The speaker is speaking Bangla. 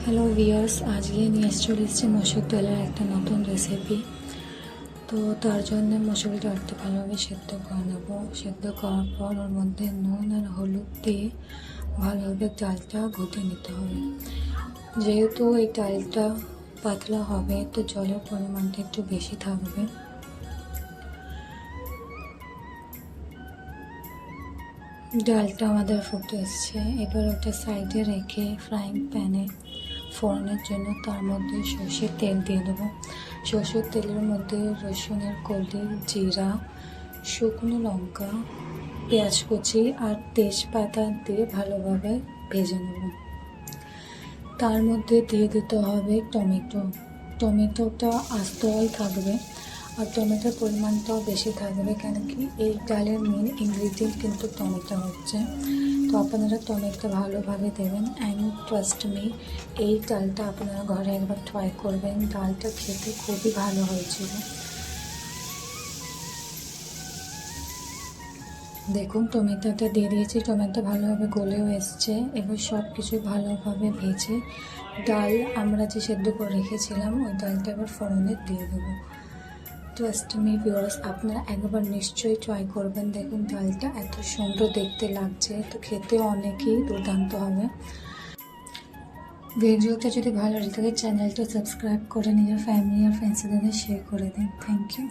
হ্যালো ভিউয়ার্স, আজকে নিয়ে চলে এসেছি মসুর ডালের একটা নতুন রেসিপি। তো তার জন্য মসুর ডালটা ভালোভাবে সেদ্ধ করে নেব। সেদ্ধ করার পর ওর মধ্যে নুন আর হলুদ দিয়ে ভালোভাবে ডালটা ঘুটে নিতে হবে। যেহেতু এই ডালটা পাতলা হবে তো জলের পরিমাণটা একটু বেশি থাকবে। ডালটা আমাদের ফুটে এসছে। এবার একটা সাইডে রেখে ফ্রাইং প্যানে ফোড়নের জন্য তার মধ্যে সর্ষের তেল দিয়ে দেবো। সর্ষের তেলের মধ্যে রসুনের কলি, জিরা, শুকনো লঙ্কা, পেঁয়াজ কুচি আর তেজপাতা দিয়ে ভালোভাবে ভেজে নেব। তার মধ্যে দিয়ে দিতে হবে টমেটোটা আস্তই থাকবে আর টমেটোর পরিমাণটাও বেশি থাকবে, কেন কি এই ডালের মেন ইনগ্রিডিয়েন্ট কিন্তু টমেটো হচ্ছে। তো আপনারা টমেটো ভালোভাবে দেবেন। অ্যান্ড ট্রাস্ট মি, এই ডালটা আপনারা ঘরে একবার ট্রাই করবেন। ডালটা খেতে খুবই ভালো হয়েছিল। দেখুন টমেটোটা দিয়ে দিয়েছি, টমেটো ভালোভাবে গলেও এসছে। এবার সব কিছু ভালোভাবে ভেজে ডাল আমরা যে সেদ্ধ করে রেখেছিলাম ওই ডালটা এবার ফোড়নে দিয়ে দেবো। ট্রাস্ট মি ভিউয়ার্স, আপনারা একবার নিশ্চয়ই ট্রাই করবেন। দেখুন ডালটা এত সুন্দর দেখতে লাগছে, তো খেতে অনেকই দুর্দান্ত হবে। ভিডিওটা যদি ভালো লাগে চ্যানেলটা সাবস্ক্রাইব করে নিজের ফ্যামিলি আর ফ্রেন্ডসদের শেয়ার করে দিন। Thank you.